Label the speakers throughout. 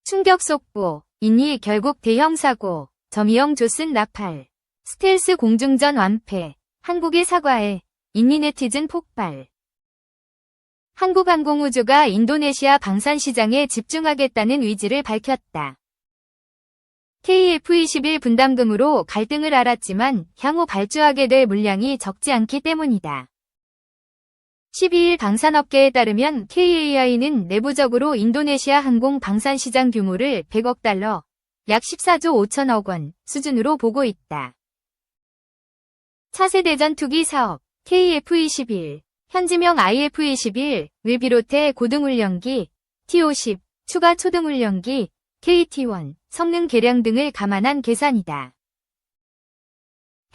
Speaker 1: 충격 속보, 인이 결국 대형 사고, 저미형 조슨 라팔, 스텔스 공중전 완패, 한국의 사과에, 인니 네티즌 폭발. 한국항공우주가 인도네시아 방산 시장에 집중하겠다는 의지를 밝혔다. KF-21 분담금으로 갈등을 알았지만 향후 발주하게 될 물량이 적지 않기 때문이다. 12일 방산업계에 따르면 KAI는 내부적으로 인도네시아 항공 방산 시장 규모를 100억 달러, 약 14조 5천억 원 수준으로 보고 있다. 차세대 전투기 사업 KF-21, 현지명 IF-21을 비롯해 고등훈련기, T-50, 추가 초등훈련기, KT-1, 성능 개량 등을 감안한 계산이다.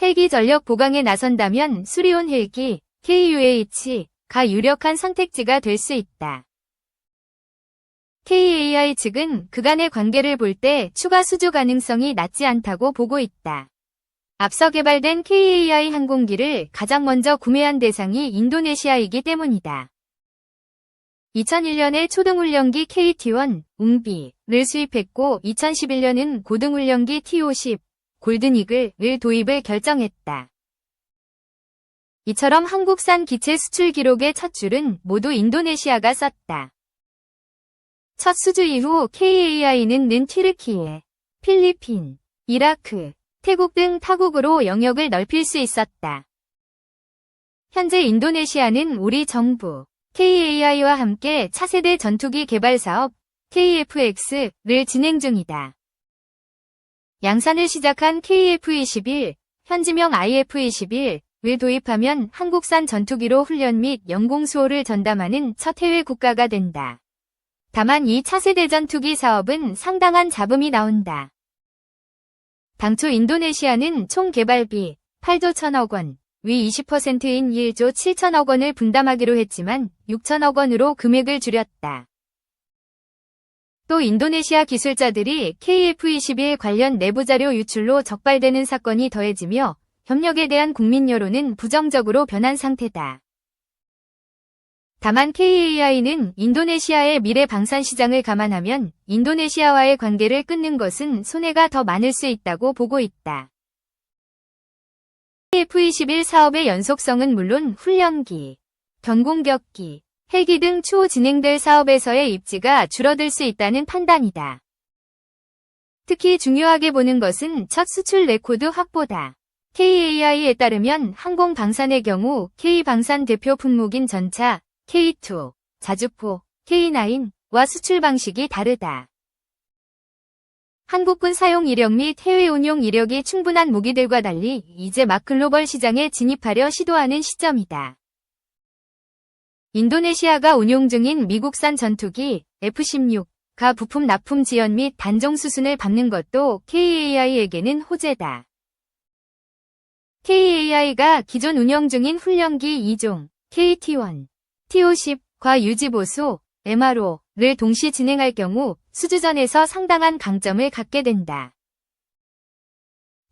Speaker 1: 헬기 전력 보강에 나선다면 수리온 헬기, KUH, 가 유력한 선택지가 될 수 있다. KAI 측은 그간의 관계를 볼 때 추가 수주 가능성이 낮지 않다고 보고 있다. 앞서 개발된 KAI 항공기를 가장 먼저 구매한 대상이 인도네시아이기 때문이다. 2001년에 초등훈련기 KT-1, 웅비를 수입했고 2011년은 고등훈련기 T-50, 골든이글을 도입을 결정했다. 이처럼 한국산 기체 수출 기록의 첫 줄은 모두 인도네시아가 썼다. 첫 수주 이후 KAI는 튀르키예, 필리핀, 이라크, 태국 등 타국으로 영역을 넓힐 수 있었다. 현재 인도네시아는 우리 정부, KAI와 함께 차세대 전투기 개발 사업, KF-X를 진행 중이다. 양산을 시작한 KF-21, 현지명 IF-21, 을 도입하면 한국산 전투기로 훈련 및 영공 수호를 전담하는 첫 해외 국가가 된다. 다만 이 차세대 전투기 사업은 상당한 잡음이 나온다. 당초 인도네시아는 총 개발비 8조 1천억 원, 위 20%인 1조 7천억 원을 분담하기로 했지만 6천억 원으로 금액을 줄였다. 또 인도네시아 기술자들이 KF-21 관련 내부자료 유출로 적발되는 사건이 더해지며 협력에 대한 국민 여론은 부정적으로 변한 상태다. 다만 KAI는 인도네시아의 미래 방산 시장을 감안하면 인도네시아와의 관계를 끊는 것은 손해가 더 많을 수 있다고 보고 있다. KF-21 사업의 연속성은 물론 훈련기, 견공격기, 헬기 등 추후 진행될 사업에서의 입지가 줄어들 수 있다는 판단이다. 특히 중요하게 보는 것은 첫 수출 레코드 확보다. KAI에 따르면 항공 방산의 경우 K방산 대표 품목인 전차, K2, 자주포, K9와 수출 방식이 다르다. 한국군 사용 이력 및 해외 운용 이력이 충분한 무기들과 달리 이제 막 글로벌 시장에 진입하려 시도하는 시점이다. 인도네시아가 운용 중인 미국산 전투기 F-16가 부품 납품 지연 및 단종 수순을 밟는 것도 KAI에게는 호재다. KAI가 기존 운영 중인 훈련기 2종, KT-1, T-50과 유지보수, MRO를 동시 진행할 경우 수주전에서 상당한 강점을 갖게 된다.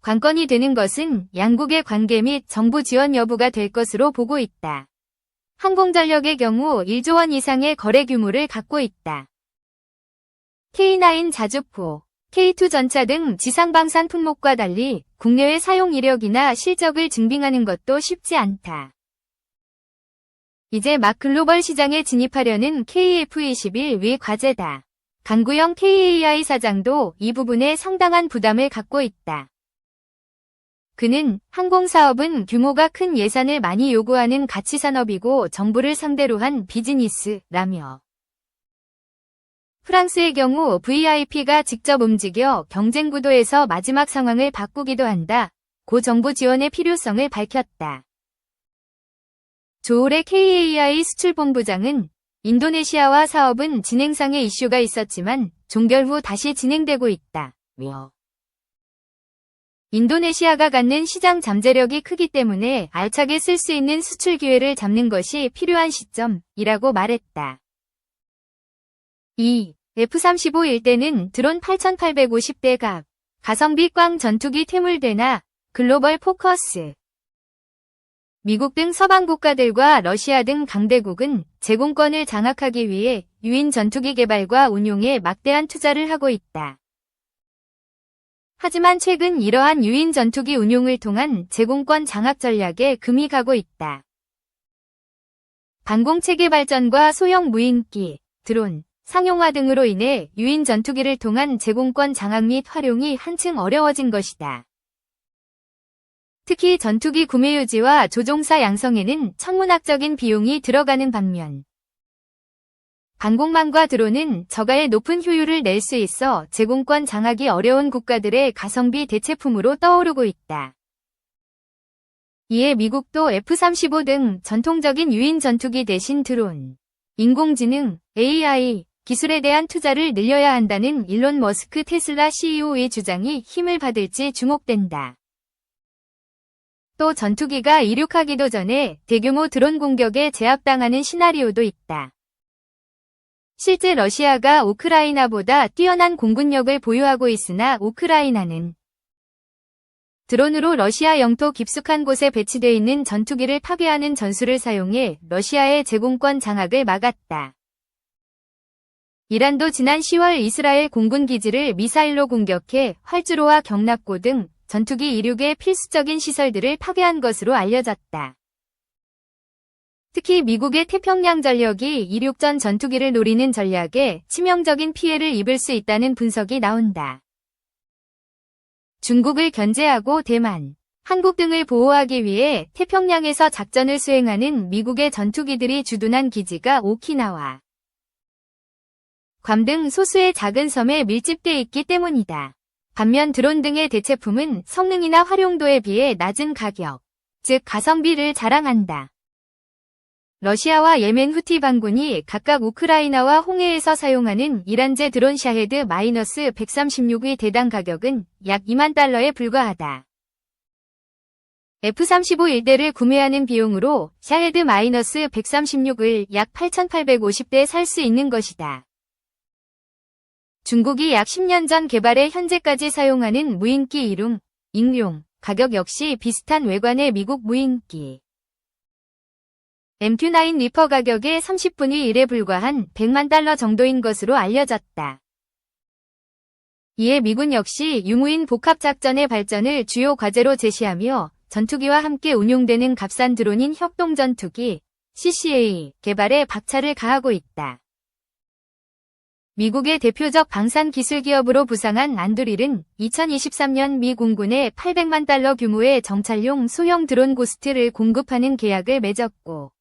Speaker 1: 관건이 되는 것은 양국의 관계 및 정부 지원 여부가 될 것으로 보고 있다. 항공전력의 경우 1조 원 이상의 거래 규모를 갖고 있다. K9 자주포, K2 전차 등 지상방산 품목과 달리 국내외 사용 이력이나 실적을 증빙하는 것도 쉽지 않다. 이제 막 글로벌 시장에 진입하려는 KF-21 위 과제다. 강구영 KAI 사장도 이 부분에 상당한 부담을 갖고 있다. 그는 항공사업은 규모가 큰 예산을 많이 요구하는 가치산업이고 정부를 상대로 한 비즈니스라며 프랑스의 경우 VIP가 직접 움직여 경쟁 구도에서 마지막 상황을 바꾸기도 한다. 고 정부 지원의 필요성을 밝혔다. 조올의 KAI 수출본부장은 인도네시아와 사업은 진행상의 이슈가 있었지만 종결 후 다시 진행되고 있다. 인도네시아가 갖는 시장 잠재력이 크기 때문에 알차게 쓸 수 있는 수출 기회를 잡는 것이 필요한 시점이라고 말했다. 2. F-35 일대는 드론 8,850대가 가성비 꽝 전투기 퇴물대나 글로벌 포커스. 미국 등 서방 국가들과 러시아 등 강대국은 제공권을 장악하기 위해 유인 전투기 개발과 운용에 막대한 투자를 하고 있다. 하지만 최근 이러한 유인 전투기 운용을 통한 제공권 장악 전략에 금이 가고 있다. 방공체계 발전과 소형 무인기, 드론, 상용화 등으로 인해 유인 전투기를 통한 제공권 장악 및 활용이 한층 어려워진 것이다. 특히 전투기 구매 유지와 조종사 양성에는 천문학적인 비용이 들어가는 반면 방공망과 드론은 저가의 높은 효율을 낼 수 있어 제공권 장악이 어려운 국가들의 가성비 대체품으로 떠오르고 있다. 이에 미국도 F-35 등 전통적인 유인 전투기 대신 드론, 인공지능, AI 기술에 대한 투자를 늘려야 한다는 일론 머스크 테슬라 CEO의 주장이 힘을 받을지 주목된다. 또 전투기가 이륙하기도 전에 대규모 드론 공격에 제압당하는 시나리오도 있다. 실제 러시아가 우크라이나보다 뛰어난 공군력을 보유하고 있으나 우크라이나는 드론으로 러시아 영토 깊숙한 곳에 배치되어 있는 전투기를 파괴하는 전술을 사용해 러시아의 제공권 장악을 막았다. 이란도 지난 10월 이스라엘 공군 기지를 미사일로 공격해 활주로와 경납고 등 전투기 이륙의 필수적인 시설들을 파괴한 것으로 알려졌다. 특히 미국의 태평양 전력이 이륙 전 전투기를 노리는 전략에 치명적인 피해를 입을 수 있다는 분석이 나온다. 중국을 견제하고 대만, 한국 등을 보호하기 위해 태평양에서 작전을 수행하는 미국의 전투기들이 주둔한 기지가 오키나와, 괌 등 소수의 작은 섬에 밀집돼 있기 때문이다. 반면 드론 등의 대체품은 성능이나 활용도에 비해 낮은 가격, 즉 가성비를 자랑한다. 러시아와 예멘 후티 반군이 각각 우크라이나와 홍해에서 사용하는 이란제 드론 샤헤드 -136의 대당 가격은 약 2만 달러에 불과하다. F-35 1대를 구매하는 비용으로 샤헤드 -136을 약 8,850대에 살 수 있는 것이다. 중국이 약 10년 전 개발해 현재까지 사용하는 무인기 일용, 익룡, 가격 역시 비슷한 외관의 미국 무인기. MQ-9 리퍼 가격의 30분의 1에 불과한 100만 달러 정도인 것으로 알려졌다. 이에 미군 역시 유무인 복합작전의 발전을 주요 과제로 제시하며 전투기와 함께 운용되는 값싼 드론인 협동전투기, CCA, 개발에 박차를 가하고 있다. 미국의 대표적 방산기술기업으로 부상한 안드릴은 2023년 미 공군에 800만 달러 규모의 정찰용 소형 드론 고스트를 공급하는 계약을 맺었고,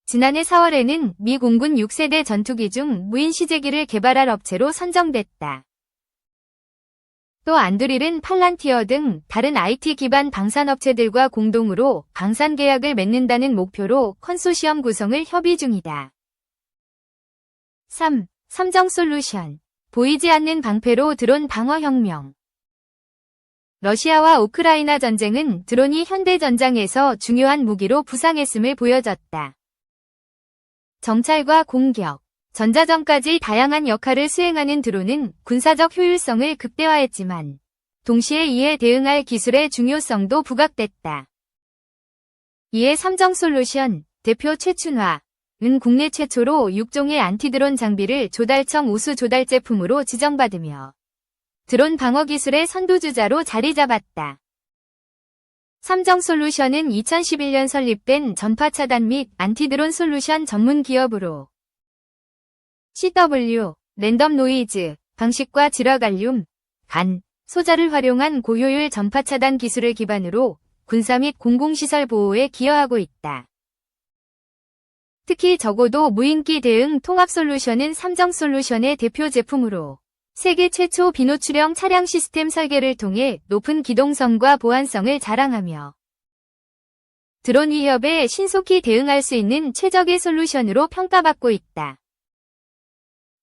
Speaker 1: 지난해 4월에는 미 공군 6세대 전투기 중 무인 시제기를 개발할 업체로 선정됐다. 또 안드릴은 팔란티어 등 다른 IT 기반 방산업체들과 공동으로 방산 계약을 맺는다는 목표로 컨소시엄 구성을 협의 중이다. 3. 삼정솔루션. 보이지 않는 방패로 드론 방어혁명. 러시아와 우크라이나 전쟁은 드론이 현대전장에서 중요한 무기로 부상했음을 보여줬다. 정찰과 공격, 전자전까지 다양한 역할을 수행하는 드론은 군사적 효율성을 극대화했지만 동시에 이에 대응할 기술의 중요성도 부각됐다. 이에 삼정솔루션 대표 최춘화은 국내 최초로 6종의 안티드론 장비를 조달청 우수 조달 제품으로 지정받으며 드론 방어 기술의 선두주자로 자리 잡았다. 삼정솔루션은 2011년 설립된 전파 차단 및 안티드론 솔루션 전문 기업으로 CW, 랜덤 노이즈, 방식과 질화갈륨, 간, 소자를 활용한 고효율 전파 차단 기술을 기반으로 군사 및 공공시설 보호에 기여하고 있다. 특히 적어도 무인기 대응 통합 솔루션은 삼정솔루션의 대표 제품으로 세계 최초 비노출형 차량 시스템 설계를 통해 높은 기동성과 보안성을 자랑하며 드론 위협에 신속히 대응할 수 있는 최적의 솔루션으로 평가받고 있다.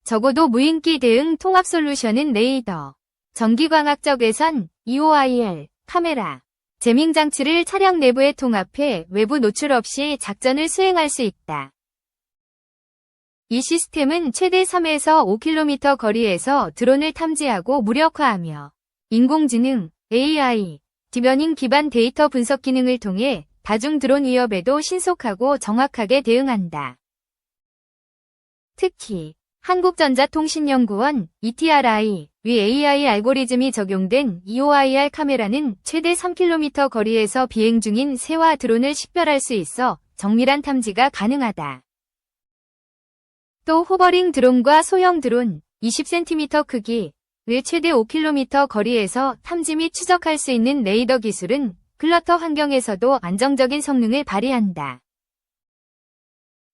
Speaker 1: 적어도 무인기 대응 통합 솔루션은 레이더, 전기광학적 외선, EOIR, 카메라, 제밍 장치를 차량 내부에 통합해 외부 노출 없이 작전을 수행할 수 있다. 이 시스템은 최대 3에서 5km 거리에서 드론을 탐지하고 무력화하며 인공지능, AI, 딥러닝 기반 데이터 분석 기능을 통해 다중 드론 위협에도 신속하고 정확하게 대응한다. 특히 한국전자통신연구원 ETRI 위 AI 알고리즘이 적용된 EOIR 카메라는 최대 3km 거리에서 비행 중인 새와 드론을 식별할 수 있어 정밀한 탐지가 가능하다. 또 호버링 드론과 소형 드론 20cm 크기의 최대 5km 거리에서 탐지 및 추적할 수 있는 레이더 기술은 클러터 환경에서도 안정적인 성능을 발휘한다.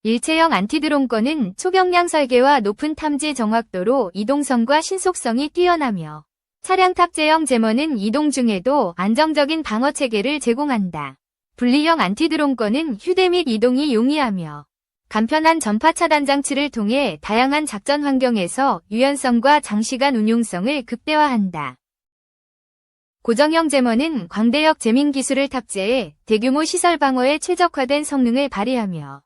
Speaker 1: 일체형 안티드론권은 초경량 설계와 높은 탐지 정확도로 이동성과 신속성이 뛰어나며 차량 탑재형 제머는 이동 중에도 안정적인 방어 체계를 제공한다. 분리형 안티드론권은 휴대 및 이동이 용이하며 간편한 전파 차단 장치를 통해 다양한 작전 환경에서 유연성과 장시간 운용성을 극대화한다. 고정형 제머는 광대역 제밍 기술을 탑재해 대규모 시설 방어에 최적화된 성능을 발휘하며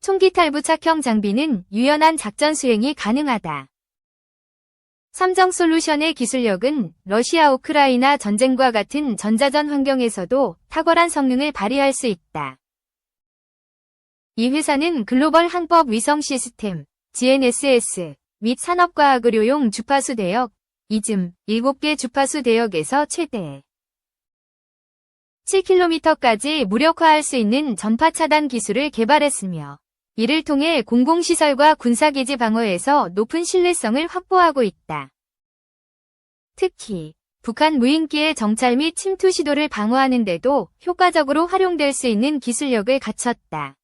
Speaker 1: 총기 탈부착형 장비는 유연한 작전 수행이 가능하다. 삼성솔루션의 기술력은 러시아 우크라이나 전쟁과 같은 전자전 환경에서도 탁월한 성능을 발휘할 수 있다. 이 회사는 글로벌 항법 위성 시스템, GNSS 및 산업과학의료용 주파수 대역, 이즘 7개 주파수 대역에서 최대 7km까지 무력화할 수 있는 전파 차단 기술을 개발했으며 이를 통해 공공시설과 군사기지 방어에서 높은 신뢰성을 확보하고 있다. 특히 북한 무인기의 정찰 및 침투 시도를 방어하는 데도 효과적으로 활용될 수 있는 기술력을 갖췄다.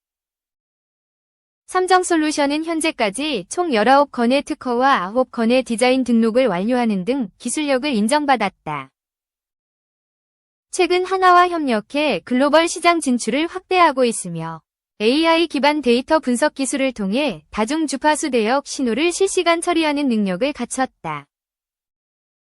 Speaker 1: 삼성솔루션은 현재까지 총 19건의 특허와 9건의 디자인 등록을 완료하는 등 기술력을 인정받았다. 최근 하나와 협력해 글로벌 시장 진출을 확대하고 있으며 AI 기반 데이터 분석 기술을 통해 다중 주파수 대역 신호를 실시간 처리하는 능력을 갖췄다.